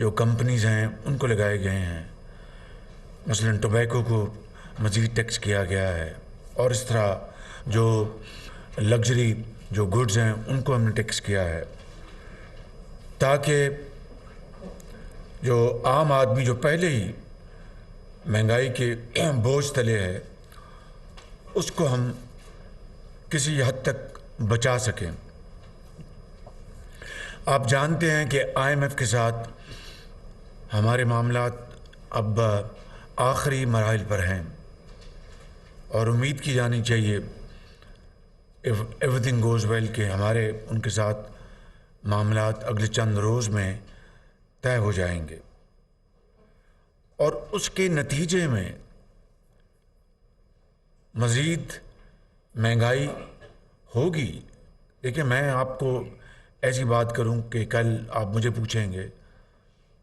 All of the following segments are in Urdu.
جو کمپنیز ہیں ان کو لگائے گئے ہیں، مثلاً ٹوبیکو کو مزید ٹیکس کیا گیا ہے، اور اس طرح جو لگژری جو گڈز ہیں ان کو ہم نے ٹیکس کیا ہے، تاکہ جو عام آدمی جو پہلے ہی مہنگائی کے بوجھ تلے ہے اس کو ہم کسی حد تک بچا سکیں۔ آپ جانتے ہیں کہ آئی ایم ایف کے ساتھ ہمارے معاملات اب آخری مراحل پر ہیں، اور امید کی جانی چاہیے ایوری تھنگ گوز ویل کہ ہمارے ان کے ساتھ معاملات اگلے چند روز میں طے ہو جائیں گے، اور اس کے نتیجے میں مزید مہنگائی ہوگی۔ دیکھیں، میں آپ کو ایسی بات کروں کہ کل آپ مجھے پوچھیں گے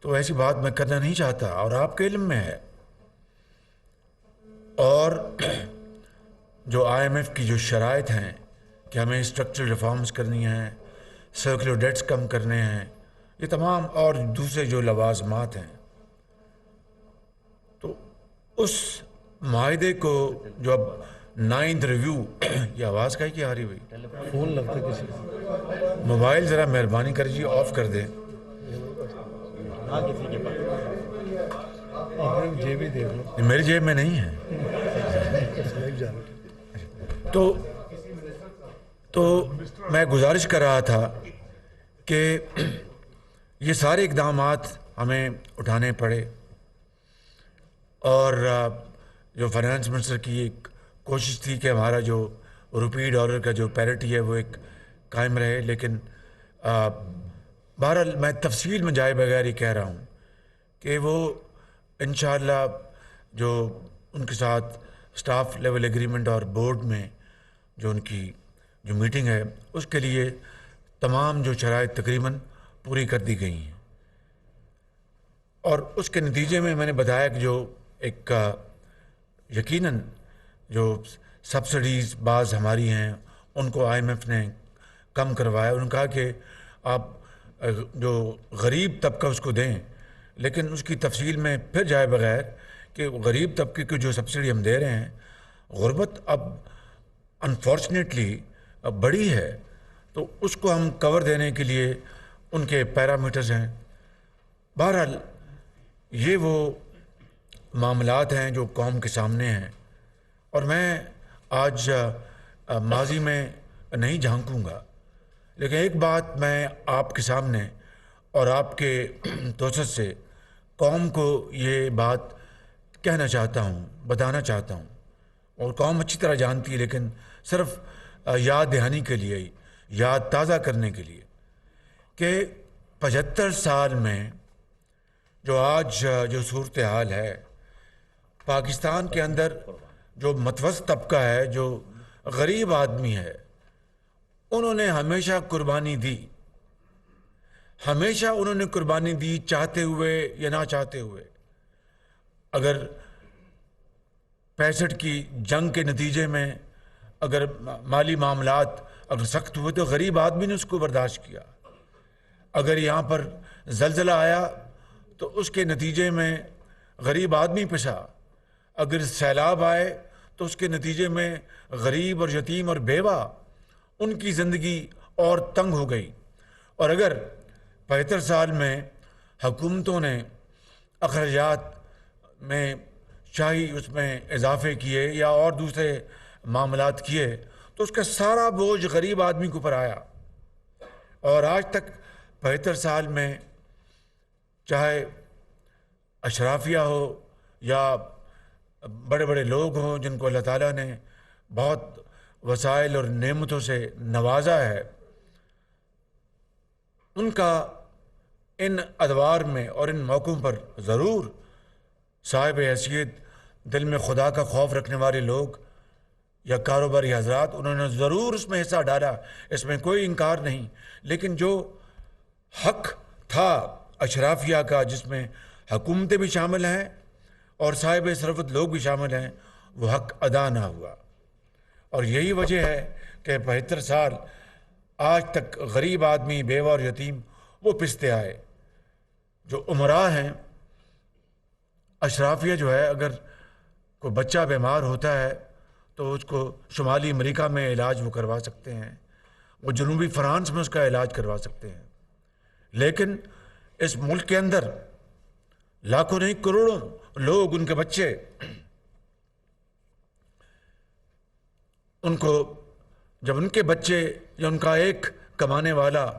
تو ایسی بات میں کرنا نہیں چاہتا، اور آپ کے علم میں ہے، اور جو آئی ایم ایف کی جو شرائط ہیں کہ ہمیں اسٹرکچرل ریفارمز کرنی ہیں، سرکولر ڈیٹس کم کرنے ہیں، یہ تمام اور دوسرے جو لوازمات ہیں، تو اس معاہدے کو جو اب 9th ریویو یہ آواز کا ہی کیا آ رہی ہوئی؟ فون لگتا ہے کسی کو۔ موبائل ذرا مہربانی کر جی آف کر دیں۔ ہاں کسی کے پاس اپنے جیب ہی دیکھ لو، میری جیب میں نہیں ہے۔ لائف جا رہا تو میں گزارش کر رہا تھا کہ یہ سارے اقدامات ہمیں اٹھانے پڑے، اور جو فائنانس منسٹر کی ایک کوشش تھی کہ ہمارا جو روپی ڈالر کا جو پیرٹی ہے وہ ایک قائم رہے، لیکن بہرحال میں تفصیل میں جائے بغیر ہی کہہ رہا ہوں کہ وہ انشاءاللہ جو ان کے ساتھ سٹاف لیول ایگریمنٹ اور بورڈ میں جو ان کی جو میٹنگ ہے اس کے لیے تمام جو شرائط تقریباً پوری کر دی گئی ہیں، اور اس کے نتیجے میں نے بتایا کہ جو ایک یقیناً جو سبسڈیز بعض ہماری ہیں ان کو آئی ایم ایف نے کم کروایا۔ انہوں نے کہا کہ آپ جو غریب طبقہ اس کو دیں، لیکن اس کی تفصیل میں پھر جائے بغیر کہ غریب طبقے کی جو سبسڈی ہم دے رہے ہیں، غربت اب انفارچونیٹلی بڑی ہے، تو اس کو ہم کور دینے کے لیے ان کے پیرامیٹرز ہیں۔ بہرحال یہ وہ معاملات ہیں جو قوم کے سامنے ہیں، اور میں آج ماضی میں نہیں جھانکوں گا، لیکن ایک بات میں آپ کے سامنے اور آپ کے توسط سے قوم کو یہ بات کہنا چاہتا ہوں، بتانا چاہتا ہوں، اور قوم اچھی طرح جانتی ہے، لیکن صرف یاد دہانی کے لیے، یاد تازہ کرنے کے لیے، کہ 75 سال میں جو آج جو صورتحال ہے پاکستان کے اندر، جو متوسط طبقہ ہے، جو غریب آدمی ہے، انہوں نے ہمیشہ قربانی دی، ہمیشہ انہوں نے قربانی دی، چاہتے ہوئے یا نہ چاہتے ہوئے۔ اگر 65 کی جنگ کے نتیجے میں اگر مالی معاملات اگر سخت ہوئے تو غریب آدمی نے اس کو برداشت کیا، اگر یہاں پر زلزلہ آیا تو اس کے نتیجے میں غریب آدمی پسا، اگر سیلاب آئے تو اس کے نتیجے میں غریب اور یتیم اور بیوہ ان کی زندگی اور تنگ ہو گئی۔ اور اگر 75 سال میں حکومتوں نے اخراجات میں شاہی اس میں اضافے کیے یا اور دوسرے معاملات کیے تو اس کا سارا بوجھ غریب آدمی کے اوپر آیا، اور آج تک 75 سال میں چاہے اشرافیہ ہو یا بڑے بڑے لوگ ہوں جن کو اللہ تعالیٰ نے بہت وسائل اور نعمتوں سے نوازا ہے، ان کا ان ادوار میں اور ان موقعوں پر ضرور صاحب حیثیت دل میں خدا کا خوف رکھنے والے لوگ یا کاروباری حضرات انہوں نے ضرور اس میں حصہ ڈالا، اس میں کوئی انکار نہیں، لیکن جو حق تھا اشرافیہ کا، جس میں حکومتیں بھی شامل ہیں اور صاحب ثروت لوگ بھی شامل ہیں، وہ حق ادا نہ ہوا، اور یہی وجہ ہے کہ 75 سال آج تک غریب آدمی، بیوہ اور یتیم وہ پستے آئے۔ جو عمراء ہیں، اشرافیہ جو ہے، اگر کوئی بچہ بیمار ہوتا ہے تو اس کو شمالی امریکہ میں علاج وہ کروا سکتے ہیں، وہ جنوبی فرانس میں اس کا علاج کروا سکتے ہیں، لیکن اس ملک کے اندر لاکھوں نہیں کروڑوں لوگ، ان کے بچے، ان کو جب ان کے بچے یا ان کا ایک کمانے والا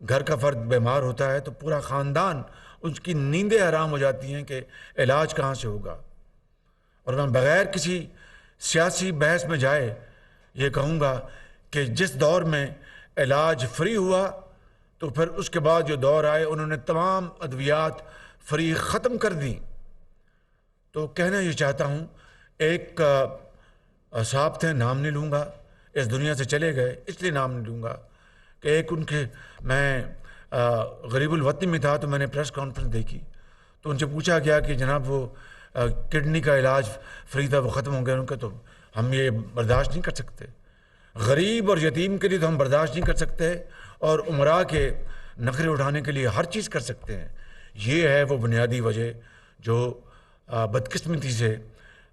گھر کا فرد بیمار ہوتا ہے تو پورا خاندان، اس کی نیندیں حرام ہو جاتی ہیں کہ علاج کہاں سے ہوگا۔ اور میں بغیر کسی سیاسی بحث میں جائے یہ کہوں گا کہ جس دور میں علاج فری ہوا تو پھر اس کے بعد جو دور آئے انہوں نے تمام ادویات فری ختم کر دیں۔ تو کہنا یہ چاہتا ہوں، ایک صاحب تھے، نام نہیں لوں گا، اس دنیا سے چلے گئے اس لیے نام نہیں لوں گا، کہ ایک ان کے، میں غریب الوطنی میں تھا تو میں نے پریس کانفرنس دیکھی تو ان سے پوچھا گیا کہ جناب وہ کڈنی کا علاج فری تھا، وہ ختم ہو گیا، ان کا تو ہم یہ برداشت نہیں کر سکتے، غریب اور یتیم کے لیے تو ہم برداشت نہیں کر سکتے، اور عمراء کے نخرے اٹھانے کے لیے ہر چیز کر سکتے ہیں۔ یہ ہے وہ بنیادی وجہ جو بدقسمتی سے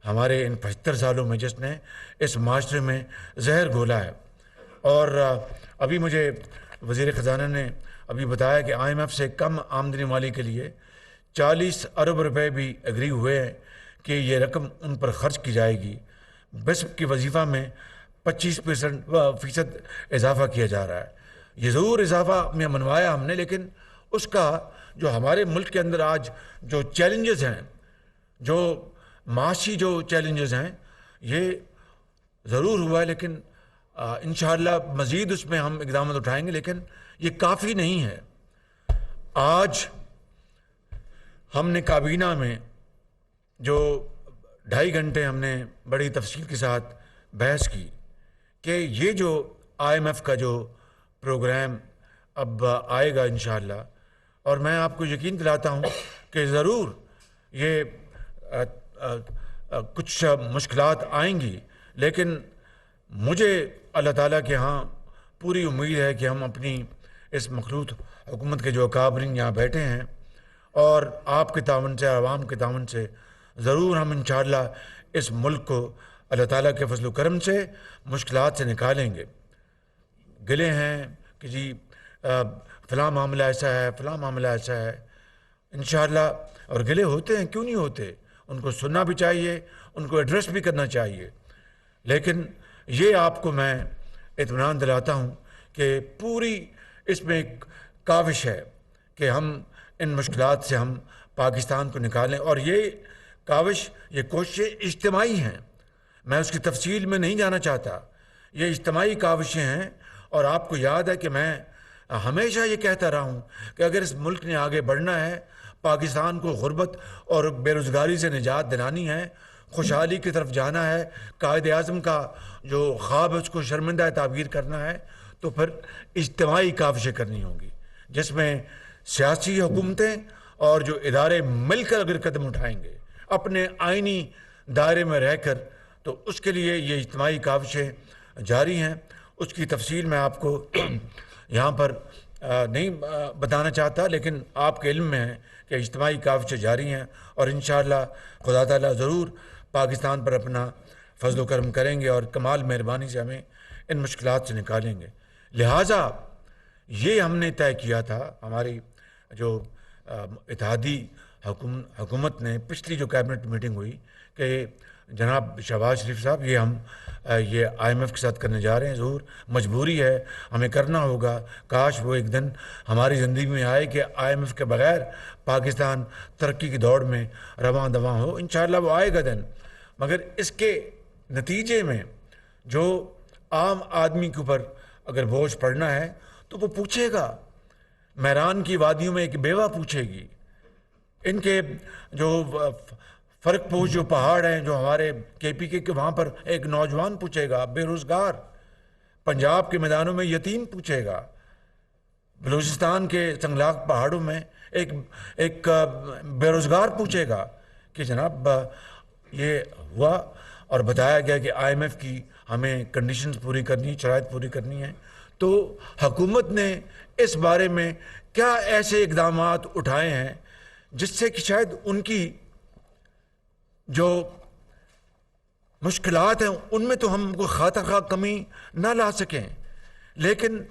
ہمارے ان 75 سالوں میں جس نے اس معاشرے میں زہر گھولا ہے۔ اور ابھی مجھے وزیر خزانہ نے ابھی بتایا کہ IMF سے کم آمدنی والی کے لیے 40 ارب روپے بھی ایگری ہوئے ہیں کہ یہ رقم ان پر خرچ کی جائے گی۔ بسپ کی وظیفہ میں 25% اضافہ کیا جا رہا ہے۔ یہ ضرور اضافہ میں منوایا ہم نے، لیکن اس کا جو ہمارے ملک کے اندر آج جو چیلنجز ہیں، جو معاشی جو چیلنجز ہیں، یہ ضرور ہوا ہے، لیکن انشاءاللہ مزید اس میں ہم اقدامات اٹھائیں گے، لیکن یہ کافی نہیں ہے۔ آج ہم نے کابینہ میں جو 2.5 گھنٹے ہم نے بڑی تفصیل کے ساتھ بحث کی کہ یہ جو IMF کا جو پروگرام اب آئے گا انشاءاللہ، اور میں آپ کو یقین دلاتا ہوں کہ ضرور یہ کچھ مشکلات آئیں گی، لیکن مجھے اللہ تعالیٰ کے ہاں پوری امید ہے کہ ہم اپنی اس مخلوط حکومت کے جو اکابرین یہاں بیٹھے ہیں اور آپ کے تعاون سے، عوام کے تعاون سے، ضرور ہم انشاءاللہ اس ملک کو اللہ تعالیٰ کے فضل و کرم سے مشکلات سے نکالیں گے۔ گلے ہیں کہ جی فلاں معاملہ ایسا ہے، فلاں معاملہ ایسا ہے، انشاءاللہ، اور گلے ہوتے ہیں، کیوں نہیں ہوتے، ان کو سننا بھی چاہیے، ان کو ایڈریس بھی کرنا چاہیے، لیکن یہ آپ کو میں اطمینان دلاتا ہوں کہ پوری اس میں ایک کاوش ہے کہ ہم ان مشکلات سے ہم پاکستان کو نکالیں، اور یہ کاوش، یہ کوششیں اجتماعی ہیں، میں اس کی تفصیل میں نہیں جانا چاہتا، یہ اجتماعی کاوشیں ہیں۔ اور آپ کو یاد ہے کہ میں ہمیشہ یہ کہتا رہا ہوں کہ اگر اس ملک نے آگے بڑھنا ہے، پاکستان کو غربت اور بے روزگاری سے نجات دلانی ہے، خوشحالی کی طرف جانا ہے، قائد اعظم کا جو خواب ہے اس کو شرمندہ تعبیر کرنا ہے، تو پھر اجتماعی کاوشیں کرنی ہوں گی، جس میں سیاسی حکومتیں اور جو ادارے مل کر اگر قدم اٹھائیں گے اپنے آئینی دائرے میں رہ کر، تو اس کے لیے یہ اجتماعی کاوشیں جاری ہیں۔ اس کی تفصیل میں آپ کو یہاں پر نہیں بتانا چاہتا، لیکن آپ کے علم میں ہے کہ اجتماعی کاوشیں جاری ہیں، اور انشاءاللہ خدا تعالیٰ ضرور پاکستان پر اپنا فضل و کرم کریں گے اور کمال مہربانی سے ہمیں ان مشکلات سے نکالیں گے۔ لہٰذا یہ ہم نے طے کیا تھا، ہماری جو اتحادی حکومت نے پچھلی جو کیبنٹ میٹنگ ہوئی، کہ جناب شہباز شریف صاحب یہ IMF کے ساتھ کرنے جا رہے ہیں، ضرور مجبوری ہے، ہمیں کرنا ہوگا، کاش وہ ایک دن ہماری زندگی میں آئے کہ IMF کے بغیر پاکستان ترقی کی دوڑ میں رواں دواں ہو، انشاءاللہ وہ آئے گا دن، مگر اس کے نتیجے میں جو عام آدمی کے اوپر اگر بوجھ پڑنا ہے تو وہ پوچھے گا، میران کی وادیوں میں ایک بیوہ پوچھے گی، ان کے جو فرق پوش جو پہاڑ ہیں جو ہمارے KPK کے، وہاں پر ایک نوجوان پوچھے گا، بے روزگار، پنجاب کے میدانوں میں یتیم پوچھے گا، بلوچستان کے سنگلاق پہاڑوں میں ایک بے روزگار پوچھے گا کہ جناب یہ ہوا، اور بتایا گیا کہ IMF کی ہمیں کنڈیشنز پوری کرنی، شرائط پوری کرنی ہے۔ تو حکومت نے اس بارے میں کیا ایسے اقدامات اٹھائے ہیں جس سے کہ شاید ان کی جو مشکلات ہیں ان میں تو ہم کو خواہ خواہ کمی نہ لا سکیں، لیکن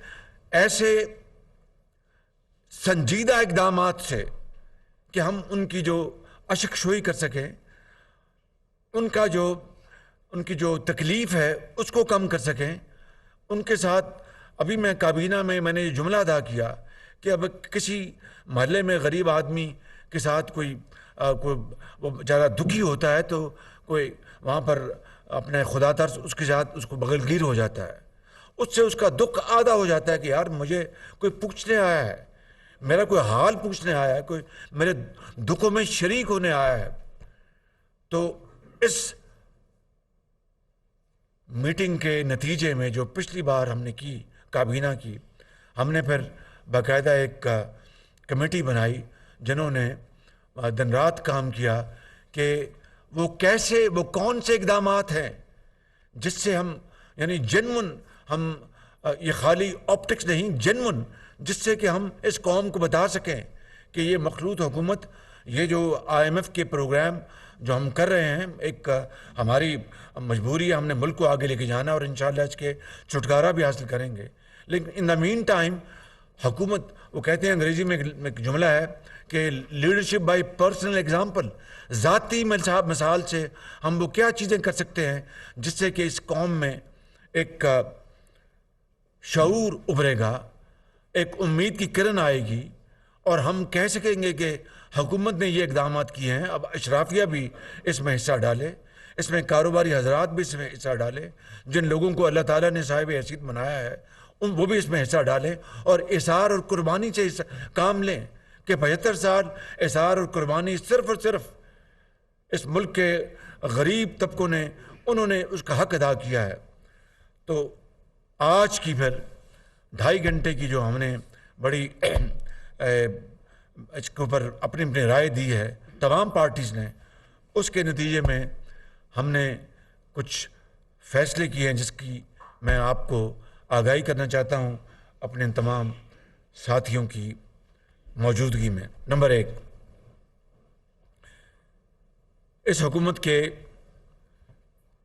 ایسے سنجیدہ اقدامات سے کہ ہم ان کی جو اشکشوئی کر سکیں، ان کی جو تکلیف ہے اس کو کم کر سکیں، ان کے ساتھ ابھی میں کابینہ میں نے یہ جملہ ادا کیا کہ اب کسی محلے میں غریب آدمی کے ساتھ کوئی وہ بیچارہ دکھی ہوتا ہے تو کوئی وہاں پر اپنے خدا ترس اس کے ساتھ اس کو بغل گیر ہو جاتا ہے، اس سے اس کا دکھ آدھا ہو جاتا ہے کہ یار مجھے کوئی پوچھنے آیا ہے، میرا کوئی حال پوچھنے آیا ہے، کوئی میرے دکھوں میں شریک ہونے آیا ہے۔ تو اس میٹنگ کے نتیجے میں جو پچھلی بار ہم نے کی کابینہ کی، ہم نے پھر باقاعدہ ایک کمیٹی بنائی جنہوں نے دن رات کام کیا کہ وہ کون سے اقدامات ہیں جس سے ہم یعنی جنون، ہم یہ خالی آپٹکس نہیں، جنون، جس سے کہ ہم اس قوم کو بتا سکیں کہ یہ مخلوط حکومت، یہ جو IMF کے پروگرام جو ہم کر رہے ہیں، ایک ہماری مجبوری ہے، ہم نے ملک کو آگے لے کے جانا اور انشاءاللہ اس کے چھٹکارا بھی حاصل کریں گے، لیکن ان دا مین ٹائم حکومت، وہ کہتے ہیں انگریزی میں ایک جملہ ہے کہ لیڈرشپ بائی پرسنل ایگزامپل، ذاتی مثال سے ہم وہ کیا چیزیں کر سکتے ہیں جس سے کہ اس قوم میں ایک شعور ابھرے گا، ایک امید کی کرن آئے گی، اور ہم کہہ سکیں گے کہ حکومت نے یہ اقدامات کیے ہیں، اب اشرافیہ بھی اس میں حصہ ڈالے، اس میں کاروباری حضرات بھی اس میں حصہ ڈالے، جن لوگوں کو اللہ تعالیٰ نے صاحب حیثیت بنایا ہے وہ بھی اس میں حصہ ڈالیں، اور اثار اور قربانی سے کام لیں کہ 75 سال اثار اور قربانی صرف اور صرف اس ملک کے غریب طبقوں نے انہوں نے اس کا حق ادا کیا ہے۔ تو آج کی پھر 2.5 گھنٹے کی جو ہم نے بڑی اس کے اوپر اپنی رائے دی ہے تمام پارٹیز نے، اس کے نتیجے میں ہم نے کچھ فیصلے کیے ہیں جس کی میں آپ کو آگاہی کرنا چاہتا ہوں اپنے تمام ساتھیوں کی موجودگی میں۔ نمبر 1، اس حکومت کے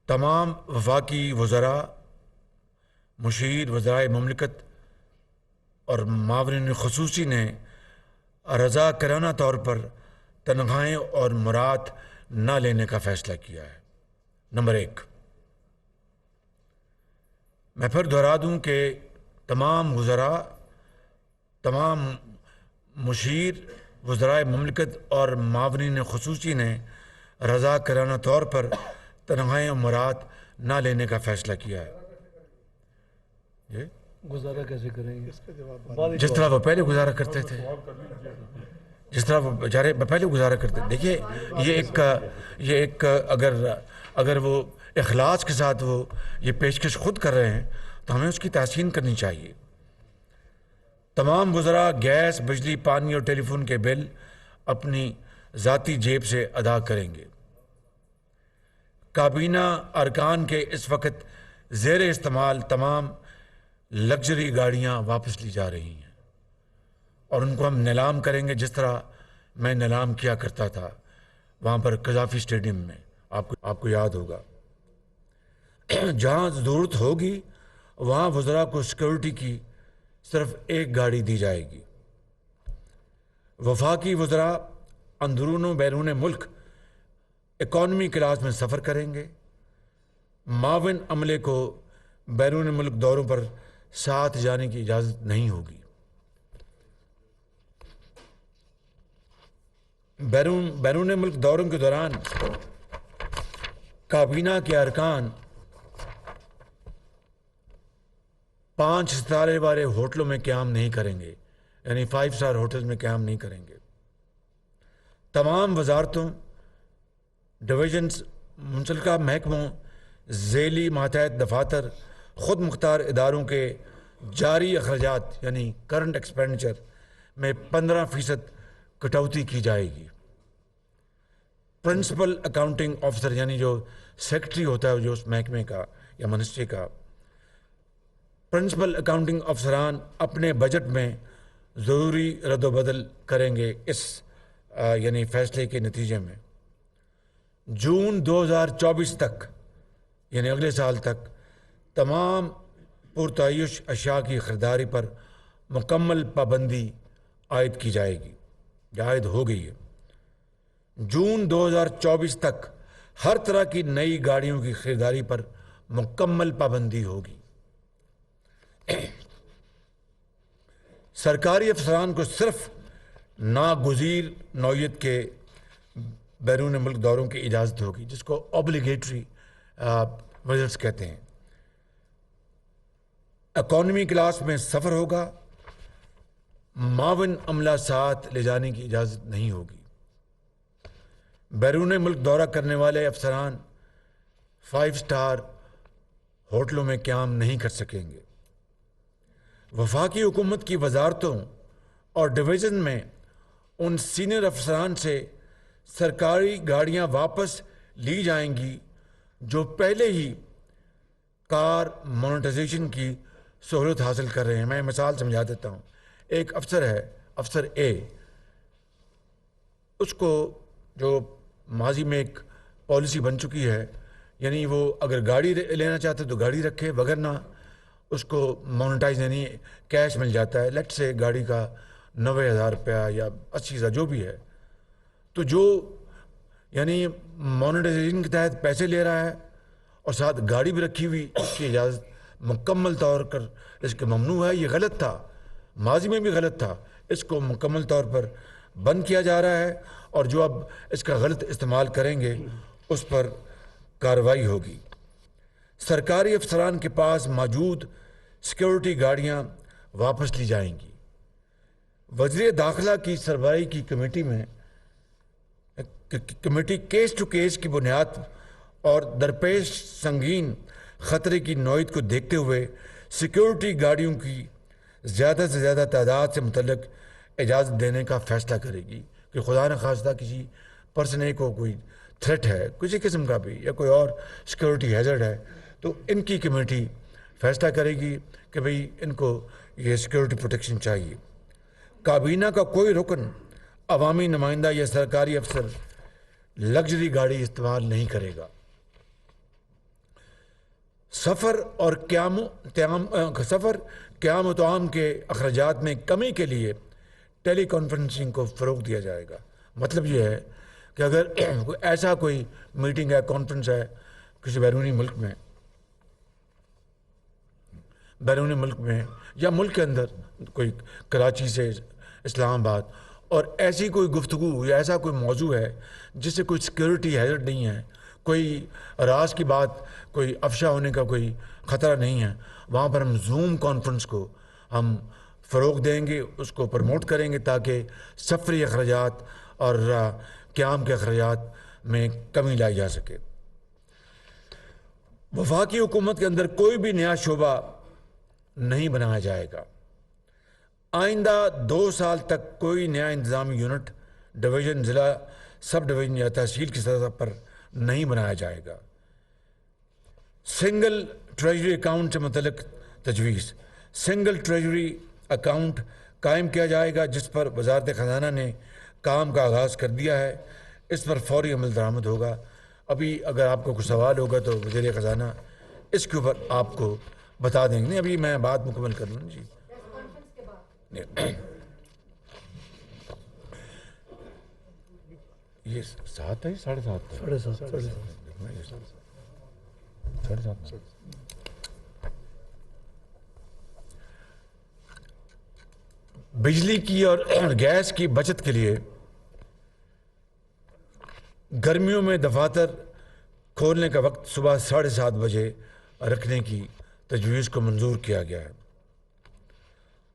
تمام وفاقی وزراء، مشیر، وزرائے مملکت اور معاونین خصوصی نے رضا کرانہ طور پر تنخواہیں اور مراد نہ لینے کا فیصلہ کیا ہے۔ نمبر 1، میں پھر دہرا دوں کہ تمام وزراء، تمام مشیر، وزرائے مملکت اور معاونین خصوصی نے رضا کرانہ طور پر تنخواہیں اور مراد نہ لینے کا فیصلہ کیا ہے۔ گزارا کیسے کریں گے؟ جس طرح وہ پہلے گزارا کرتے تھے، جس طرح وہ بیچارے پہلے گزارا کرتے تھے۔ دیکھیے یہ ایک اگر وہ اخلاص کے ساتھ وہ یہ پیشکش خود کر رہے ہیں تو ہمیں اس کی تحسین کرنی چاہیے۔ تمام وزراء گیس، بجلی، پانی اور ٹیلی فون کے بل اپنی ذاتی جیب سے ادا کریں گے۔ کابینہ ارکان کے اس وقت زیر استعمال تمام لگژری گاڑیاں واپس لی جا رہی ہیں اور ان کو ہم نیلام کریں گے، جس طرح میں نیلام کیا کرتا تھا وہاں پر قذافی اسٹیڈیم میں، آپ کو یاد ہوگا۔ جہاں ضرورت ہوگی وہاں وزراء کو سیکورٹی کی صرف ایک گاڑی دی جائے گی۔ وفاقی وزراء اندرون و بیرون ملک اکانومی کلاس میں سفر کریں گے۔ معاون عملے کو بیرون ملک دوروں پر ساتھ جانے کی اجازت نہیں ہوگی۔ بیرون ملک دوروں کے دوران کابینہ کے ارکان 5 ستارے والے ہوٹلوں میں قیام نہیں کریں گے، یعنی 5 اسٹار ہوٹلز میں قیام نہیں کریں گے۔ تمام وزارتوں، ڈویژنز، منسلکہ محکموں، ذیلی ماتحت دفاتر، خود مختار اداروں کے جاری اخراجات یعنی کرنٹ ایکسپینڈیچر میں 15% کٹوتی کی جائے گی۔ پرنسپل اکاؤنٹنگ آفیسر یعنی جو سیکرٹری ہوتا ہے جو اس محکمے کا یا منسٹری کا، پرنسپل اکاؤنٹنگ افسران اپنے بجٹ میں ضروری رد و بدل کریں گے اس یعنی فیصلے کے نتیجے میں جون 2024 تک یعنی اگلے سال تک تمام پرتعیش اشیاء کی خریداری پر مکمل پابندی عائد کی جائے گی یا عائد ہو گئی ہے۔ جون 2024 تک ہر طرح کی نئی گاڑیوں کی خریداری پر مکمل پابندی ہوگی۔ سرکاری افسران کو صرف ناگزیر نوعیت کے بیرون ملک دوروں کی اجازت ہوگی، جس کو اوبلیگیٹری وزٹس کہتے ہیں۔ اکانومی کلاس میں سفر ہوگا، معاون عملہ ساتھ لے جانے کی اجازت نہیں ہوگی۔ بیرون ملک دورہ کرنے والے افسران 5 اسٹار ہوٹلوں میں قیام نہیں کر سکیں گے۔ وفاقی حکومت کی وزارتوں اور ڈویژن میں ان سینئر افسران سے سرکاری گاڑیاں واپس لی جائیں گی جو پہلے ہی کار مونیٹائزیشن کی سہولت حاصل کر رہے ہیں۔ میں مثال سمجھا دیتا ہوں۔ ایک افسر ہے، افسر اے، اس کو جو ماضی میں ایک پالیسی بن چکی ہے، یعنی وہ اگر گاڑی لینا چاہتے تو گاڑی رکھے، وگرنہ اس کو مونیٹائز یعنی کیش مل جاتا ہے۔ لیٹ سے گاڑی کا 90,000 روپیہ یا 80,000 جو بھی ہے، تو جو یعنی مونیٹائزیشن کے تحت پیسے لے رہا ہے اور ساتھ گاڑی بھی رکھی ہوئی، اس کی اجازت مکمل طور پر اس کے ممنوع ہے۔ یہ غلط تھا، ماضی میں بھی غلط تھا، اس کو مکمل طور پر بند کیا جا رہا ہے، اور جو اب اس کا غلط استعمال کریں گے اس پر کارروائی ہوگی۔ سرکاری افسران کے پاس موجود سیکیورٹی گاڑیاں واپس لی جائیں گی۔ وزیر داخلہ کی سربراہی کی کمیٹی کیس ٹو کیس کی بنیاد اور درپیش سنگین خطرے کی نوعیت کو دیکھتے ہوئے سیکیورٹی گاڑیوں کی زیادہ سے زیادہ تعداد سے متعلق اجازت دینے کا فیصلہ کرے گی کہ خدا نخواستہ کسی پرسن اے کو کوئی تھریٹ ہے کسی قسم کا بھی، یا کوئی اور سیکیورٹی ہیزرڈ ہے، تو ان کی کمیٹی فیصلہ کرے گی کہ بھئی ان کو یہ سیکیورٹی پروٹیکشن چاہیے۔ کابینہ کا کوئی رکن، عوامی نمائندہ یا سرکاری افسر لگژری گاڑی استعمال نہیں کرے گا۔ سفر اور قیام و طعام کے اخراجات میں کمی کے لیے ٹیلی کانفرنسنگ کو فروغ دیا جائے گا۔ مطلب یہ ہے کہ اگر ایسا کوئی میٹنگ ہے، کانفرنس ہے کسی بیرونی ملک میں یا ملک کے اندر، کوئی کراچی سے اسلام آباد، اور ایسی کوئی گفتگو یا ایسا کوئی موضوع ہے جس سے کوئی سیکیورٹی ہیزرڈ نہیں ہے، کوئی راز کی بات، کوئی افشا ہونے کا کوئی خطرہ نہیں ہے، وہاں پر ہم زوم کانفرنس کو ہم فروغ دیں گے، اس کو پروموٹ کریں گے تاکہ سفری اخراجات اور قیام کے اخراجات میں کمی لائی جا سکے۔ وفاقی حکومت کے اندر کوئی بھی نیا شعبہ نہیں بنایا جائے گا۔ آئندہ 2 سال تک کوئی نیا انتظامی یونٹ، ڈویژن، ضلع، سب ڈویژن یا تحصیل کی سطح پر نہیں بنایا جائے گا۔ سنگل ٹریجری اکاؤنٹ سے متعلق تجویز۔ سنگل ٹریجری اکاؤنٹ قائم کیا جائے گا جس پر وزارت خزانہ نے کام کا آغاز کر دیا ہے، اس پر فوری عمل درآمد ہوگا۔ ابھی اگر آپ کو کوئی سوال ہوگا تو وزیر خزانہ اس کے اوپر آپ کو بتا دیں گے۔ نہیں، ابھی میں بات مکمل کر لوں جی۔ یہ 7 ہے 7:30 7:30 بجلی کی اور گیس کی بچت کے لیے گرمیوں میں دفاتر کھولنے کا وقت صبح 7:30 بجے رکھنے کی تجویز کو منظور کیا گیا ہے،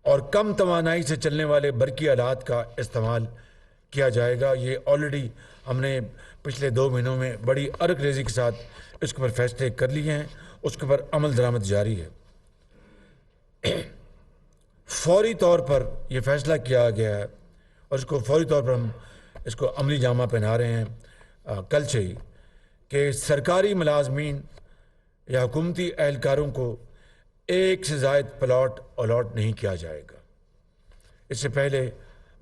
اور کم توانائی سے چلنے والے برقی آلات کا استعمال کیا جائے گا۔ یہ آلریڈی ہم نے پچھلے 2 مہینوں میں بڑی ارک ریزی کے ساتھ اس کے اوپر فیصلے کر لیے ہیں، اس کے اوپر عمل درآمد جاری ہے۔ فوری طور پر یہ فیصلہ کیا گیا ہے اور اس کو فوری طور پر ہم اس کو عملی جامہ پہنا رہے ہیں کل سے ہی، کہ سرکاری ملازمین یا حکومتی اہلکاروں کو 1 سے زائد پلاٹ الاٹ نہیں کیا جائے گا۔ اس سے پہلے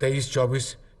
23-24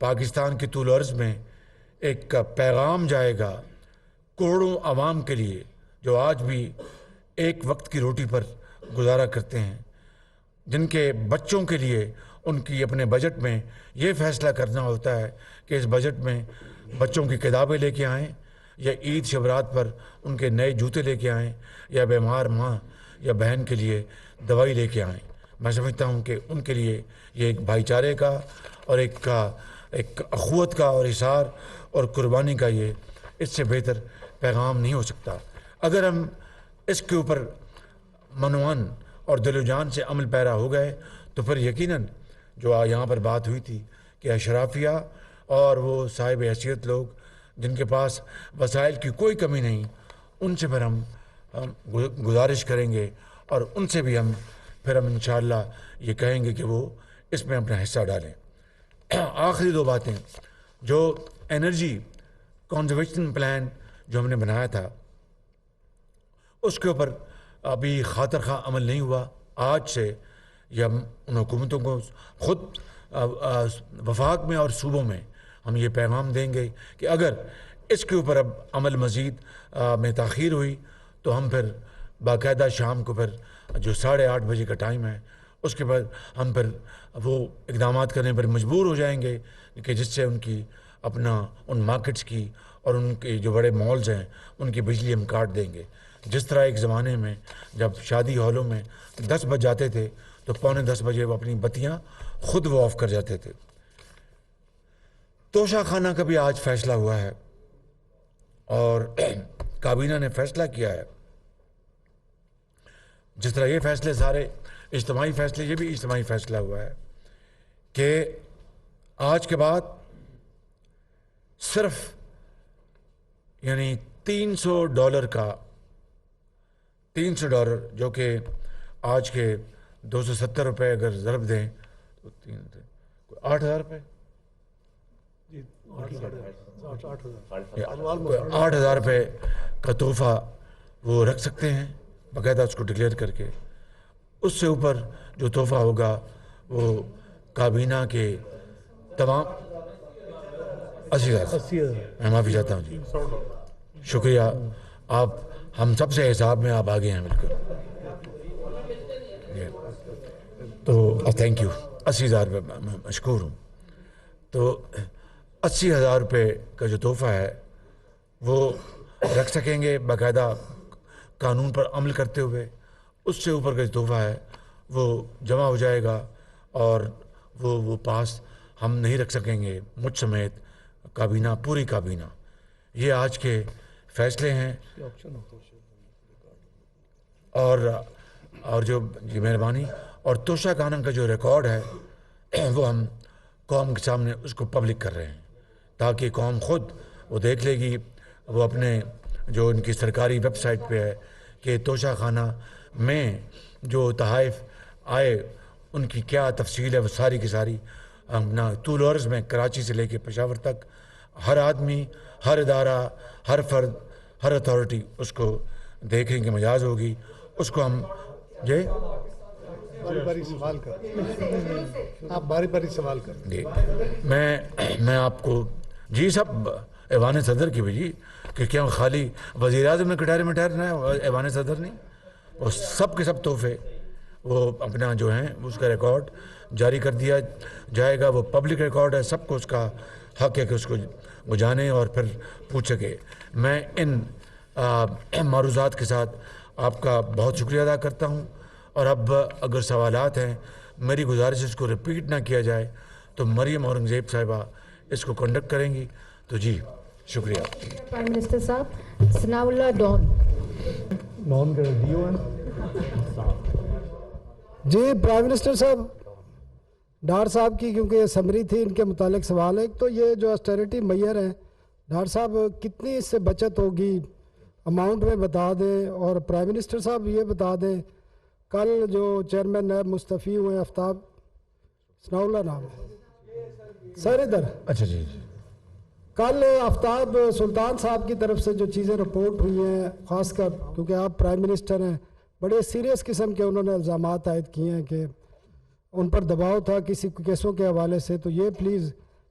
پاکستان کے طول عرض میں ایک پیغام جائے گا کروڑوں عوام کے لیے جو آج بھی ایک وقت کی روٹی پر گزارا کرتے ہیں، جن کے بچوں کے لیے ان کی اپنے بجٹ میں یہ فیصلہ کرنا ہوتا ہے کہ اس بجٹ میں بچوں کی کتابیں لے کے آئیں یا عید شبرات پر ان کے نئے جوتے لے کے آئیں یا بیمار ماں یا بہن کے لیے دوائی لے کے آئیں۔ میں سمجھتا ہوں کہ ان کے لیے یہ ایک بھائی چارے کا اور ایک اخوت کا اور احسار اور قربانی کا یہ اس سے بہتر پیغام نہیں ہو سکتا۔ اگر ہم اس کے اوپر منوان اور دل و جان سے عمل پیرا ہو گئے تو پھر یقیناً جو یہاں پر بات ہوئی تھی کہ اشرافیہ اور وہ صاحب حیثیت لوگ جن کے پاس وسائل کی کوئی کمی نہیں، ان سے پھر ہم گزارش کریں گے اور ان سے بھی ہم انشاءاللہ یہ کہیں گے کہ وہ اس میں اپنا حصہ ڈالیں۔ آخری دو باتیں، جو انرجی کنزرویشن پلان جو ہم نے بنایا تھا اس کے اوپر ابھی خاطر خواہ عمل نہیں ہوا۔ آج سے یہ ہم ان حکومتوں کو خود وفاق میں اور صوبوں میں ہم یہ پیغام دیں گے کہ اگر اس کے اوپر اب عمل مزید میں تاخیر ہوئی تو ہم پھر باقاعدہ شام کو پھر جو 8:30 بجے کا ٹائم ہے اس کے بعد ہم پھر وہ اقدامات کرنے پر مجبور ہو جائیں گے کہ جس سے ان کی اپنا ان مارکیٹس کی اور ان کے جو بڑے مالز ہیں ان کی بجلی ہم کاٹ دیں گے۔ جس طرح ایک زمانے میں جب شادی ہالوں میں 10 بج جاتے تھے تو 9:45 بجے وہ اپنی بتیاں خود وہ آف کر جاتے تھے۔ توشہ خانہ کا بھی آج فیصلہ ہوا ہے اور کابینہ نے فیصلہ کیا ہے، جس طرح یہ فیصلے سارے اجتماعی فیصلے، یہ بھی اجتماعی فیصلہ ہوا ہے کہ آج کے بعد صرف یعنی $300 کا $300 جو کہ آج کے 270 روپے اگر ضرب دیں تو 8,000 روپے، 8,000 روپے کا تحفہ وہ رکھ سکتے ہیں باقاعدہ اس کو ڈکلیئر کر کے۔ اس سے اوپر جو تحفہ ہوگا وہ کابینہ کے تمام 80,000 میں معافی چاہتا ہوں جی، شکریہ، آپ ہم سب سے حساب میں آپ آگے ہیں بالکل، تو تھینک یو۔ 80,000 روپے میں مشکور ہوں۔ تو 80,000 روپے کا جو تحفہ ہے وہ رکھ سکیں گے باقاعدہ قانون پر عمل کرتے ہوئے۔ اس سے اوپر کا جو تحفہ ہے وہ جمع ہو جائے گا اور وہ پاس ہم نہیں رکھ سکیں گے، مجھ سمیت کابینہ، پوری کابینہ۔ یہ آج کے فیصلے ہیں اور جو جی مہربانی، اور توشہ خانہ کا جو ریکارڈ ہے وہ ہم قوم کے سامنے اس کو پبلک کر رہے ہیں تاکہ قوم خود وہ دیکھ لے گی، وہ اپنے جو ان کی سرکاری ویب سائٹ پہ ہے کہ توشہ خانہ میں جو تحائف آئے ان کی کیا تفصیل ہے، وہ ساری کی ساری اپنا طول عرض میں کراچی سے لے کے پشاور تک ہر آدمی، ہر ادارہ، ہر فرد، ہر اتھارٹی اس کو دیکھنے کی مجاز ہوگی۔ اس کو ہم یہ باری باری سوال کر، آپ باری باری سوال کر جی میں آپ کو جی سب ایوان صدر کی بھی جی کہ کیا خالی وزیر اعظم نے کٹہرے میں ٹھہرنا ہے، ایوان صدر نہیں، اور سب کے سب تحفے وہ اپنا جو ہیں اس کا ریکارڈ جاری کر دیا جائے گا۔ وہ پبلک ریکارڈ ہے، سب کو اس کا حق ہے کہ اس کو وہ جانے اور پھر پوچھ سکے۔ میں ان معروضات کے ساتھ آپ کا بہت شکریہ ادا کرتا ہوں، اور اب اگر سوالات ہیں میری گزارش اس کو ریپیٹ نہ کیا جائے تو مریم اورنگزیب صاحبہ اس کو کنڈکٹ کریں گی، تو جی شکریہ۔ پرائم منسٹر صاحب، ثناء اللہ ڈون۔ نون کا ڈیو ہے جی پرائم منسٹر صاحب، ڈار صاحب کی کیونکہ یہ سمری تھی، ان کے متعلق سوال ہے۔ ایک تو یہ جو اسٹیرٹی میئر ہے ڈار صاحب، کتنی اس سے بچت ہوگی، اماؤنٹ میں بتا دیں، اور پرائم منسٹر صاحب یہ بتا دیں کل جو چیئرمین نیب مستعفی ہوئے آفتاب ثناء اللہ نام ہے سر ادھر، اچھا جی، کل آفتاب سلطان صاحب کی طرف سے جو چیزیں رپورٹ ہوئی ہیں، خاص کر کیونکہ آپ پرائم منسٹر ہیں، بڑے سیریس قسم کے انہوں نے الزامات عائد کیے ہیں کہ ان پر دباؤ تھا کسی کیسوں کے حوالے سے، تو یہ پلیز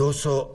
200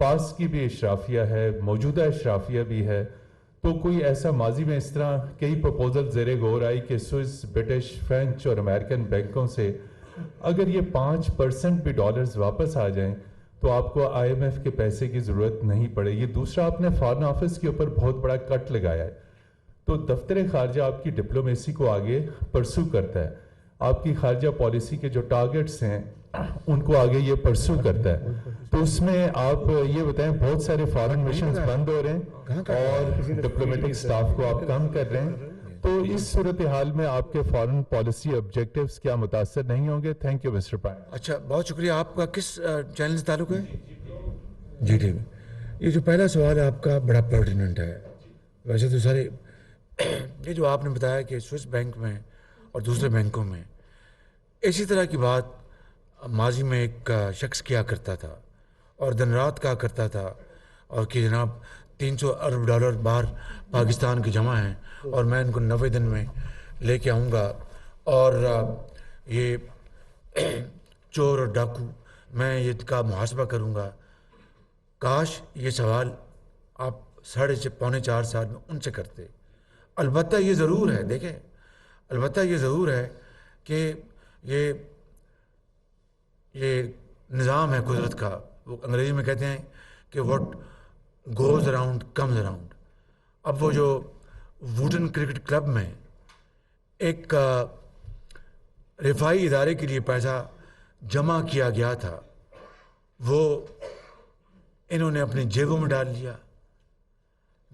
پاس کی بھی اشرافیہ ہے، موجودہ اشرافیہ بھی ہے، تو کوئی ایسا ماضی میں اس طرح کئی پروپوزل زیر غور آئی کہ سوئس، برٹش، فرینچ اور امریکن بینکوں سے اگر یہ 5% بھی ڈالرز واپس آ جائیں تو آپ کو IMF کے پیسے کی ضرورت نہیں پڑے گی. دوسرا، آپ نے فارن آفس کے اوپر بہت بڑا کٹ لگایا ہے، تو دفتر خارجہ آپ کی ڈپلومیسی کو آگے پرسو کرتا ہے، آپ کی خارجہ پالیسی کے جو ٹارگٹس ہیں ان کو آگے یہ پرسو کرتا ہے. تو اس میں آپ یہ بتائیں، بہت سارے فارن مشنز بند ہو رہے ہیں اور ڈپلومیٹک سٹاف کو آپ کم کر رہے ہیں، تو اس صورتحال میں آپ کے فارن پالیسی آبجیکٹیوز کیا متاثر نہیں ہوں گے؟ Thank you mister prime. اچھا، بہت شکریہ. آپ کا کس چینل سے تعلق ہے؟ جی ٹی وی. یہ جو پہلا سوال ہے آپ کا بڑا پرٹیننٹ ہے. ویسے تو سارے یہ جو آپ نے بتایا کہ سوئس بینک میں اور دوسرے بینکوں میں اسی طرح کی بات ماضی میں ایک شخص کیا کرتا تھا اور دن رات کہا کرتا تھا، اور کہ جناب 300 ارب ڈالر باہر پاکستان کے جمع ہیں اور میں ان کو 90 دن میں لے کے آؤں گا، اور یہ چور اور ڈاکو میں یہ کا محاسبہ کروں گا. کاش یہ سوال آپ 3.5-4 سال میں ان سے کرتے. البتہ یہ ضرور ہے، دیکھیں، البتہ یہ ضرور ہے کہ یہ نظام ہے قدرت کا. وہ انگریزی میں کہتے ہیں کہ what goes around comes around. اب وہ جو ووٹن کرکٹ کلب میں ایک رفائی ادارے کے لیے پیسہ جمع کیا گیا تھا، وہ انہوں نے اپنی جیبوں میں ڈال لیا.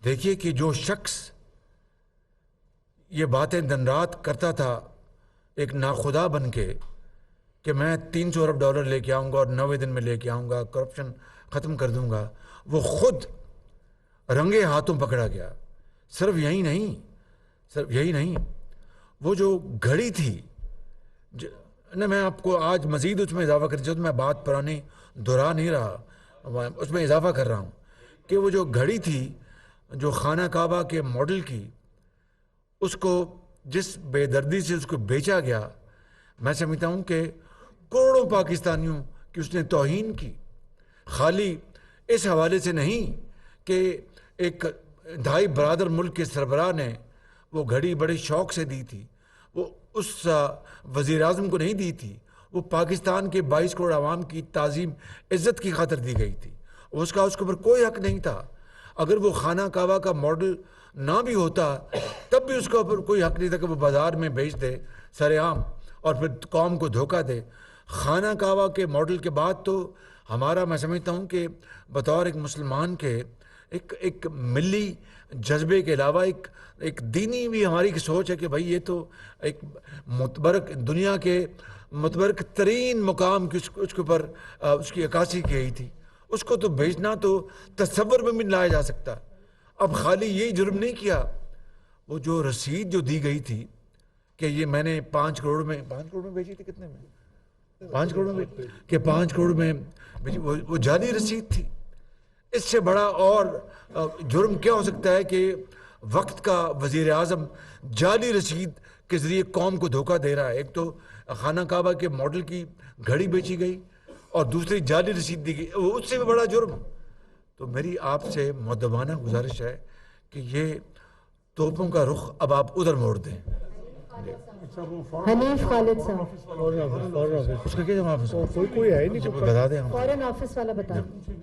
دیکھیے کہ جو شخص یہ باتیں دن رات کرتا تھا ایک ناخدا بن کے کہ میں 300 ارب ڈالر لے کے آؤں گا اور 90 دن میں لے کے آؤں گا، کرپشن ختم کر دوں گا، وہ خود رنگے ہاتھوں پکڑا گیا. صرف یہی نہیں، وہ جو گھڑی تھی میں آپ کو آج مزید اس میں اضافہ کرنا چاہتا ہوں. میں بات پرانی دہرا نہیں رہا، اس میں اضافہ کر رہا ہوں کہ وہ جو گھڑی تھی جو خانہ کعبہ کے ماڈل کی، اس کو جس بے دردی سے اس کو بیچا گیا، میں سمجھتا ہوں کہ کروڑوں پاکستانیوں کی اس نے توہین کی. خالی اس حوالے سے نہیں کہ ایک دھائی برادر ملک کے سربراہ نے وہ گھڑی بڑے شوق سے دی تھی، وہ اس وزیر اعظم کو نہیں دی تھی، وہ پاکستان کے 22 کروڑ عوام کی تعظیم عزت کی خاطر دی گئی تھی. اس کے اوپر کوئی حق نہیں تھا. اگر وہ خانہ کعبہ کا ماڈل نہ بھی ہوتا تب بھی اس کے اوپر کوئی حق نہیں تھا کہ وہ بازار میں بیچ دے سر عام اور پھر قوم کو دھوکہ دے. خانہ کعبہ کے ماڈل کے بعد تو ہمارا، میں سمجھتا ہوں کہ بطور ایک مسلمان کے ایک ملی جذبے کے علاوہ ایک دینی بھی ہماری کی سوچ ہے کہ بھائی یہ تو ایک متبرک دنیا کے متبرک ترین مقام کی اس کے اوپر اس کی عکاسی کی گئی تھی. اس کو تو بیچنا تو تصور میں بھی نہیں لایا جا سکتا. اب خالی یہی جرم نہیں کیا، وہ جو رسید جو دی گئی تھی کہ یہ میں نے 5 کروڑ میں بیچی تھی، کتنے میں 5 کروڑ میں کہ 5 کروڑ میں وہ جعلی رسید تھی. اس سے بڑا اور جرم کیا ہو سکتا ہے کہ وقت کا وزیر اعظم جعلی رسید کے ذریعے قوم کو دھوکہ دے رہا ہے. ایک تو خانہ کعبہ کے ماڈل کی گھڑی بیچی گئی اور دوسری جعلی رسید دی گئی، اس سے بھی بڑا جرم. تو میری آپ سے مؤدبانہ گزارش ہے کہ یہ توپوں کا رخ اب آپ ادھر موڑ دیں. حنیف خالد صاحب، اس کا کیا جواب ہے؟ کوئی ہے نہیں، بتا دیں. فورن آفس والا بتا دیں.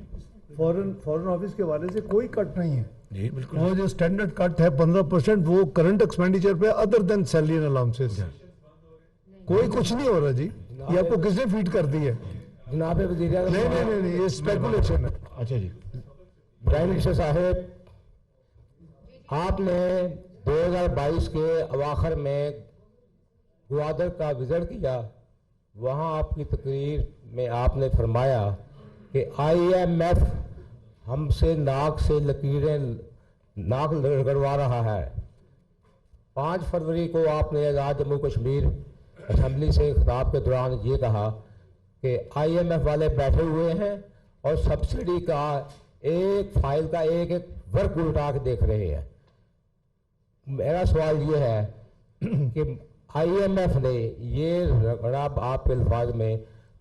فورن آفس کے حوالے سے کوئی کٹ نہیں ہے. جی بالکل. وہ جو اسٹینڈرڈ کٹ ہے 15%، وہ کرنٹ ایکسپینڈیچر پہ other than salary and allowances, کوئی کچھ نہیں ہو رہا. جی یہ آپ کو کس نے فیڈ کر دی ہے؟ جناب وزیر اعظم، نہیں، یہ اسپیکولیشن ہے. اچھا جی، پرائم منسٹر صاحب، آپ نے 2022 کے اواخر میں گوادر کا وزٹ کیا. وہاں آپ کی تقریر میں آپ نے فرمایا کہ IMF ہم سے ناک رگڑوا رہا ہے. 5 فروری کو آپ نے آزاد جموں کشمیر اسمبلی سے خطاب کے دوران یہ کہا کہ IMF والے بیٹھے ہوئے ہیں اور سبسڈی کا ایک فائل کا ایک ورک الٹا کے دیکھ رہے ہیں. میرا سوال یہ ہے کہ IMF نے یہ رگڑا آپ کے الفاظ میں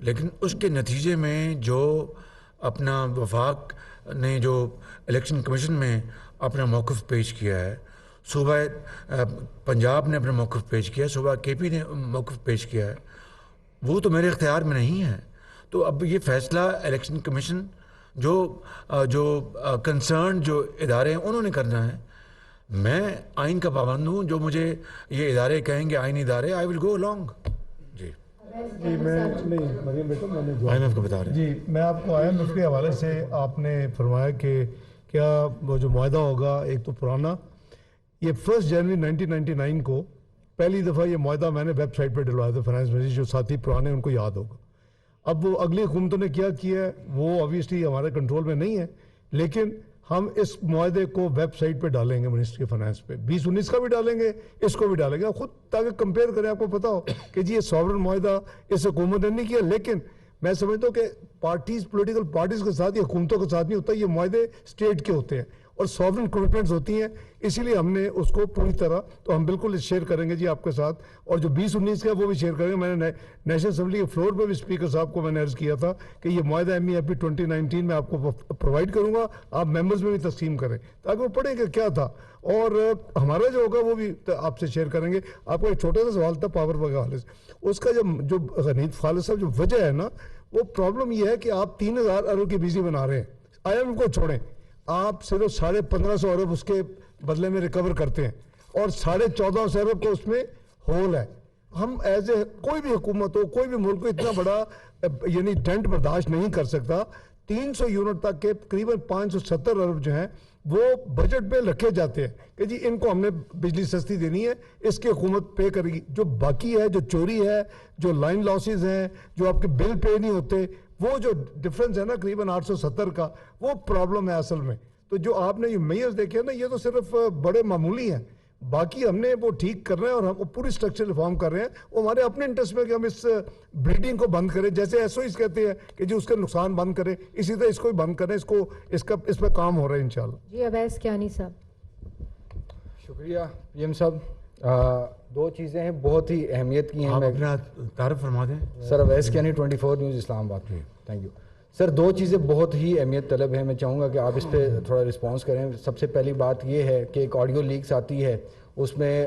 لیکن اس کے نتیجے میں جو اپنا وفاق نے جو الیکشن کمیشن میں اپنا موقف پیش کیا ہے، صوبہ پنجاب نے اپنا موقف پیش کیا ہے، صوبہ کے پی نے موقف پیش کیا ہے، وہ تو میرے اختیار میں نہیں ہے. تو اب یہ فیصلہ الیکشن کمیشن جو کنسرن جو ادارے ہیں انہوں نے کرنا ہے. میں آئین کا پابند ہوں، جو مجھے یہ ادارے کہیں گے آئینی ادارے، آئی ول گو along. جی جی میں نہیں مریم بیٹا میں نے آئی ایم ایف کو بتا رہے ہیں. جی میں آپ کو آئی ایم ایف کے حوالے سے آپ نے فرمایا کہ کیا وہ جو معاہدہ ہوگا ایک تو پرانا، یہ 1 جنوری 1999 کو پہلی دفعہ یہ معاہدہ میں نے ویب سائٹ پہ ڈلوایا تھا فائنانس منسٹری، جو ساتھی پرانے ان کو یاد ہوگا. اب وہ اگلی حکومتوں نے کیا ہے وہ آبویسلی ہمارے کنٹرول میں نہیں ہے، لیکن ہم اس معاہدے کو ویب سائٹ پہ ڈالیں گے، منسٹری آف فائنانس پہ 2019 کا بھی ڈالیں گے، اس کو بھی ڈالیں گے. آپ خود تاکہ کمپیئر کریں، آپ کو پتا ہو کہ جی یہ ساورن معاہدہ اس حکومت نے نہیں کیا. لیکن میں سمجھتا ہوں کہ پارٹیز، پولیٹیکل پارٹیز کے ساتھ، یہ حکومتوں کے ساتھ نہیں ہوتا، یہ معاہدے اسٹیٹ کے ہوتے ہیں اور ساورن کمٹمنٹس ہوتی ہیں. اسی لیے ہم نے اس کو پوری طرح، تو ہم بالکل شیئر کریں گے جی آپ کے ساتھ، اور جو 2019 کا وہ بھی شیئر کریں گے. میں نے نیشنل اسمبلی کے فلور پہ بھی اسپیکر صاحب کو میں نے عرض کیا تھا کہ یہ معاہدہ ایم ای ایف پی 2019 میں آپ کو پرووائڈ کروں گا، آپ ممبرز میں بھی تقسیم کریں تاکہ وہ پڑھیں کہ کیا تھا. اور ہمارا جو ہوگا وہ بھی آپ سے شیئر کریں گے. آپ کا ایک چھوٹا سا سوال تھا پاور کے حوالے سے، اس کا جو غنیت خالد صاحب جو وجہ ہے نا، وہ پرابلم یہ ہے کہ آپ 3000 ارب کی بجلی بنا رہے ہیں. آئی ایم کو چھوڑیں، آپ صرف 1550 ارب اس کے بدلے میں ریکور کرتے ہیں اور 1450 ارب کا اس میں ہول ہے. ہم ایز اے کوئی بھی حکومت ہو، کوئی بھی ملک کو اتنا بڑا یعنی ڈنٹ برداشت نہیں کر سکتا. 300 یونٹ تک کے قریباً 570 ارب جو ہیں وہ بجٹ پہ رکھے جاتے ہیں کہ جی ان کو ہم نے بجلی سستی دینی ہے، اس کی حکومت پے کرے گی. جو باقی ہے، جو چوری ہے، جو لائن لاسز ہیں، جو آپ کے بل پے نہیں ہوتے، وہ جو ڈفرنس ہے نا قریباً 870 کا، وہ پرابلم ہے اصل میں. تو جو آپ نے یہ میئرز دیکھے نا، یہ تو صرف بڑے معمولی ہیں. باقی ہم نے وہ ٹھیک کر رہے ہیں اور ہم پوری سٹرکچر ریفارم کر رہے ہیں. وہ ہمارے اپنے انٹرسٹ میں کہ ہم اس بریڈنگ کو بند کریں، جیسے ایس او ایس کہتے ہیں کہ جی اس کا نقصان بند کریں، اسی طرح اس کو بھی بند کریں. اس پہ کام ہو رہا ہے انشاءاللہ. جی اویس کیانی صاحب. شکریہ پی ایم صاحب. 2 چیزیں ہیں بہت ہی اہمیت کی ہیں. آپ اپنا تعارف فرما دیں. سر اویس کیانی 24 نیوز اسلام آباد. Thank you sir. 2 چیزیں بہت ہی اہمیت طلب ہیں، میں چاہوں گا کہ آپ اس پہ تھوڑا رسپانس کریں. سب سے پہلی بات یہ ہے کہ ایک آڈیو لیکس آتی ہے، اس میں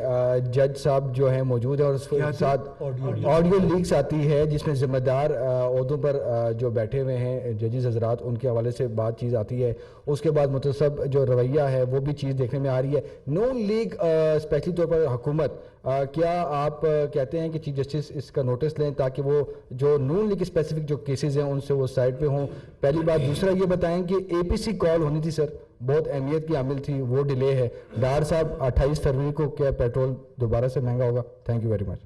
جج صاحب جو ہیں موجود ہیں اور اس کے ساتھ آڈیو لیکس آتی ہے جس میں ذمہ دار عہدوں پر جو بیٹھے ہوئے ہیں ججز حضرات، ان کے حوالے سے بات چیز آتی ہے. اس کے بعد متصب جو رویہ ہے وہ بھی چیز دیکھنے میں آ رہی ہے. نون لیگ اسپیشلی طور پر حکومت، کیا آپ کہتے ہیں کہ چیف جسٹس اس کا نوٹس لیں تاکہ وہ جو نون لیگ اسپیسیفک جو کیسز ہیں ان سے وہ سائڈ پہ ہوں؟ پہلی بات. دوسرا یہ بتائیں کہ اے پی سی کال ہونی تھی سر، بہت اہمیت کی عامل تھی، وہ ڈیلے ہے. ڈار صاحب 28 فروری کو کیا پیٹرول دوبارہ سے مہنگا ہوگا؟ Thank you very much.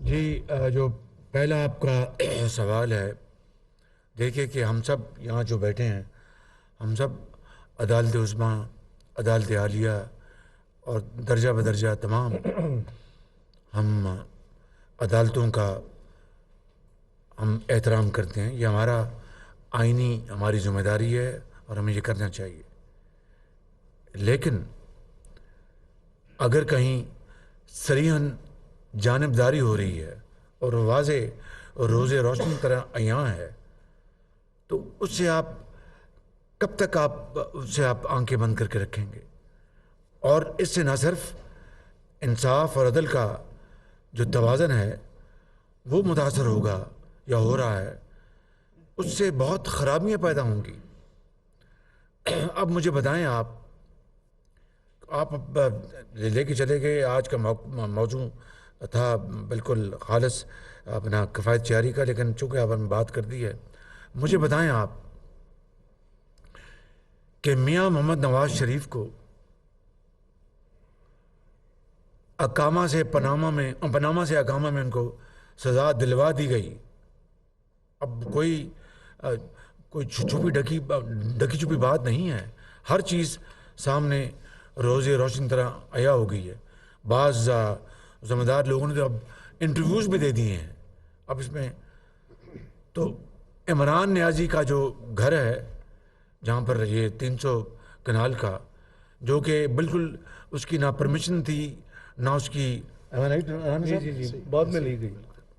جی جو پہلا آپ کا سوال ہے، دیکھیے کہ ہم سب یہاں جو بیٹھے ہیں، ہم سب عدالت عظمیٰ، عدالت عالیہ اور درجہ بدرجہ تمام ہم عدالتوں کا ہم احترام کرتے ہیں. یہ ہمارا آئینی ہماری ذمہ داری ہے اور ہمیں یہ کرنا چاہیے. لیکن اگر کہیں صریحاً جانبداری ہو رہی ہے اور واضح اور روز روشن طرح عیاں ہے، تو اس سے آپ کب تک اس سے آپ آنکھیں بند کر کے رکھیں گے؟ اور اس سے نہ صرف انصاف اور عدل کا جو توازن ہے وہ متاثر ہوگا یا ہو رہا ہے، اس سے بہت خرابیاں پیدا ہوں گی. اب مجھے بتائیں، آپ لے کے چلے گئے. آج کا موضوع تھا بالکل خالص اپنا کفایت جاری کا، لیکن چونکہ آپ ہم بات کر دی ہے، مجھے بتائیں آپ کہ میاں محمد نواز شریف کو پناما سے اقامہ میں ان کو سزا دلوا دی گئی. اب کوئی چھپی ڈکی چھپی بات نہیں ہے، ہر چیز سامنے روز روشن طرح عیاں ہو گئی ہے. بعض ذمہ دار لوگوں نے تو اب انٹرویوز بھی دے دیے ہیں. اب اس میں تو عمران نیازی کا جو گھر ہے جہاں پر یہ 300 کنال کا، جو کہ بالکل اس کی نہ پرمیشن تھی نہ اس کی جی بعد میں لی گئی.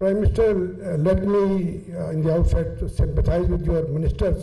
Prime Minister, let me in the outset sympathize with your ministers,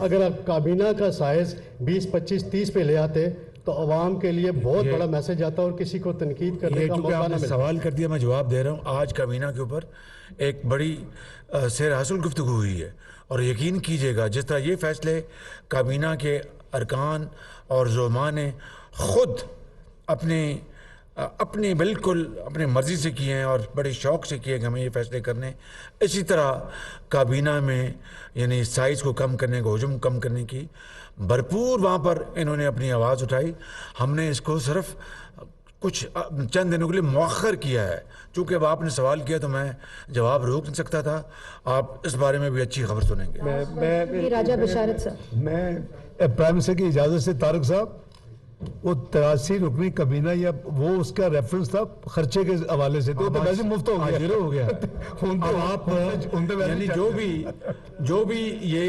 اگر آپ کابینہ کا سائز 20 25 30 پہ لے آتے تو عوام کے لیے بہت بڑا میسج آتا اور کسی کو تنقید کرنے کا موقع نہ ملتا. سوال کر دیا, میں جواب دے رہا ہوں. آج کابینہ کے اوپر ایک بڑی سیر حاصل گفتگو ہوئی ہے, اور یقین کیجئے گا جس طرح یہ فیصلے کابینہ کے ارکان اور زعماء نے خود اپنے بالکل اپنے مرضی سے کیے ہیں اور بڑے شوق سے کیے کہ ہمیں یہ فیصلے کرنے, اسی طرح کابینہ میں یعنی سائز کو کم کرنے کو, حجم کم کرنے کی بھرپور وہاں پر انہوں نے اپنی آواز اٹھائی. ہم نے اس کو صرف کچھ چند دنوں کے لیے مؤخر کیا ہے. چونکہ اب آپ نے سوال کیا تو میں جواب روک نہیں سکتا تھا. آپ اس بارے میں بھی اچھی خبر سنیں گے. راجہ بشارت صاحب. میں پرائم منسٹر کی اجازت سے طارق صاحب, وہ 83 رکنی کابینہ یا وہ اس کا ریفرنس تھا خرچے کے حوالے سے, تو ویسے مفت ہو گیا. اب آپ یعنی جو بھی یہ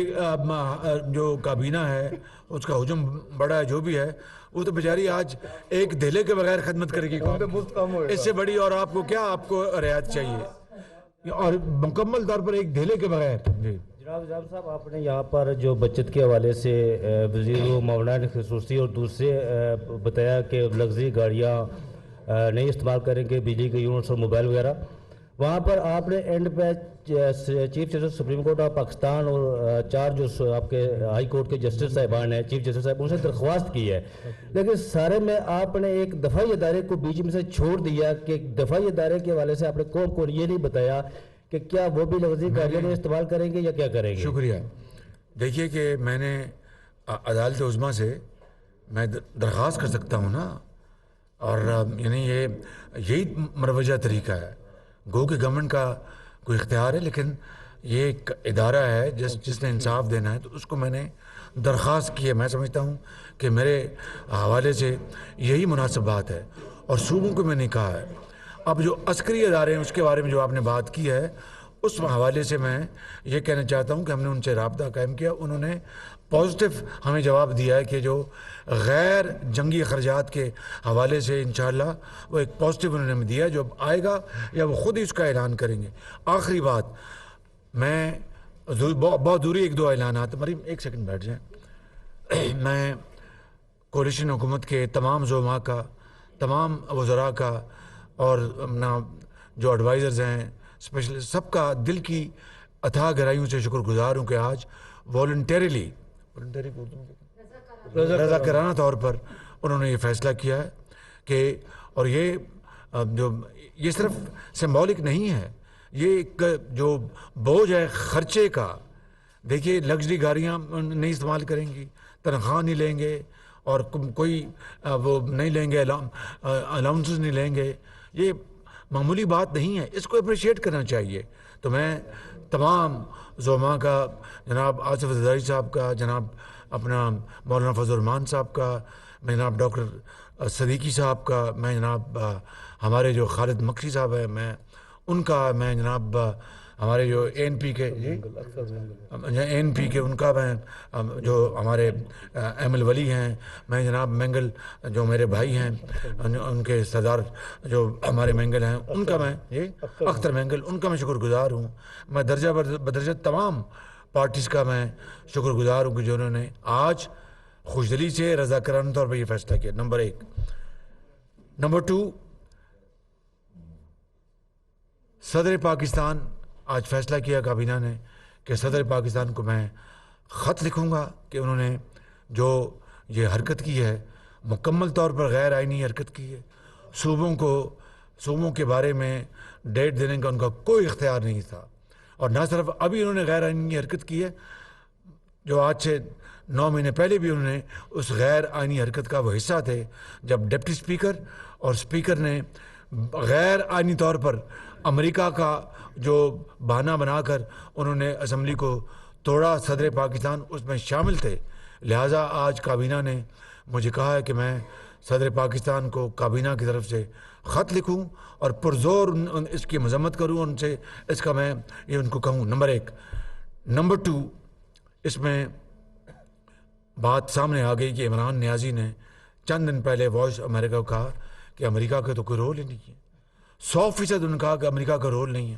جو کابینہ ہے اس کا حجم بڑا ہے, جو بھی ہے, وہ تو بیچاری آج ایک دھیلے کے بغیر خدمت کرے گی. اس سے بڑی اور آپ کو کیا, آپ کو رعایت چاہیے, اور مکمل طور پر ایک دھیلے کے بغیر. جی جناب صاحب, آپ نے یہاں پر جو بچت کے حوالے سے وزیر و مولانا خصوصی اور دوسرے بتایا کہ لگژری گاڑیاں نہیں استعمال کریں گے, بجلی کے یونٹس اور موبائل وغیرہ. وہاں پر آپ نے اینڈ پہ chief justice supreme court of Pakistan اور 4 جو آپ کے ہائی کورٹ کے جسٹس صاحبان ہیں, چیف جسٹس صاحب, ان سے درخواست کی ہے, لیکن سارے میں آپ نے ایک دفاعی ادارے کو بیچ میں سے چھوڑ دیا کہ دفاعی ادارے کے حوالے سے آپ نے کون کون یہ نہیں بتایا کہ کیا وہ بھی لفظی گاڑیاں نہیں استعمال کریں گے یا کیا کریں گے. شکریہ. دیکھیے کہ میں نے عدالت عظمیٰ سے میں درخواست کر سکتا ہوں نا, اور یعنی یہی مروجہ طریقہ ہے. گو کہ گورنمنٹ کا کوئی اختیار ہے, لیکن یہ ایک ادارہ ہے جس نے انصاف دینا ہے, تو اس کو میں نے درخواست کی ہے. میں سمجھتا ہوں کہ میرے حوالے سے یہی مناسب بات ہے, اور صوبوں کو میں نے کہا ہے. اب جو عسکری ادارے ہیں اس کے بارے میں جو آپ نے بات کی ہے, اس حوالے سے میں یہ کہنا چاہتا ہوں کہ ہم نے ان سے رابطہ قائم کیا. انہوں نے پازیٹیو ہمیں جواب دیا ہے کہ جو غیر جنگی اخراجات کے حوالے سے انشاءاللہ وہ ایک پازیٹیو انہوں نے ہمیں دیا, جو آئے گا یا وہ خود ہی اس کا اعلان کریں گے. آخری بات, میں بہت دوری 1-2 اعلانات, مریم ایک سیکنڈ بیٹھ جائیں. میں کولیشن حکومت کے تمام زعماء کا, تمام وزراء کا, اور جو ایڈوائزرز ہیں, اسپیشل سب کا دل کی اتھاہ گہرائیوں سے شکر گزار ہوں کہ آج والنٹیرلی رضاکارانہ طور پر انہوں نے یہ فیصلہ کیا ہے کہ, اور یہ صرف سمبولک نہیں ہے, یہ ایک جو بوجھ ہے خرچے کا. دیکھیے لگژری گاڑیاں نہیں استعمال کریں گی, تنخواہ نہیں لیں گے, اور کوئی وہ نہیں لیں گے, الاؤنسز نہیں لیں گے. یہ معمولی بات نہیں ہے, اس کو اپریشیٹ کرنا چاہیے. تو میں تمام زعماء کا, جناب آصف زرداری صاحب کا, جناب اپنا مولانا فضل الرحمان صاحب کا, میں جناب ڈاکٹر صدیقی صاحب کا, میں جناب ہمارے جو خالد مکسی صاحب ہیں میں ان کا, میں جناب ہمارے جو ANP کے ان کا, میں جو ہمارے احمد ولی ہیں, میں جناب مینگل جو میرے بھائی ہیں ان کے سردار جو ہمارے مینگل ہیں ان کا, میں یہ اختر مینگل, ان کا میں شکر گزار ہوں. میں درجہ بدرجہ تمام پارٹیز کا میں شکر گزار ہوں کہ جو انہوں نے آج خوشدلی سے رضاکارانہ طور پر یہ فیصلہ کیا. نمبر 1. نمبر 2, صدر پاکستان آج فیصلہ کیا کابینہ نے کہ صدر پاکستان کو میں خط لکھوں گا کہ انہوں نے جو یہ حرکت کی ہے مکمل طور پر غیر آئینی حرکت کی ہے. صوبوں کے بارے میں ڈیٹ دینے کا ان کا کوئی اختیار نہیں تھا, اور نہ صرف ابھی انہوں نے غیر آئینی حرکت کی ہے, جو آج سے 9 مہینے پہلے بھی انہوں نے اس غیر آئینی حرکت کا وہ حصہ تھے, جب ڈپٹی اسپیکر اور اسپیکر نے غیر آئینی طور پر امریکہ کا جو بہانہ بنا کر انہوں نے اسمبلی کو توڑا. صدر پاکستان اس میں شامل تھے. لہٰذا آج کابینہ نے مجھے کہا ہے کہ میں صدر پاکستان کو کابینہ کی طرف سے خط لکھوں اور پرزور اس کی مذمت کروں, ان سے اس کا میں یہ ان کو کہوں. نمبر 1. نمبر 2, اس میں بات سامنے آ گئی کہ عمران نیازی نے چند دن پہلے وائس امریکہ کو کہا کہ امریکہ کا تو کوئی رول ہی نہیں ہے. 100% انہوں نے کہا کہ امریکہ کا رول نہیں ہے.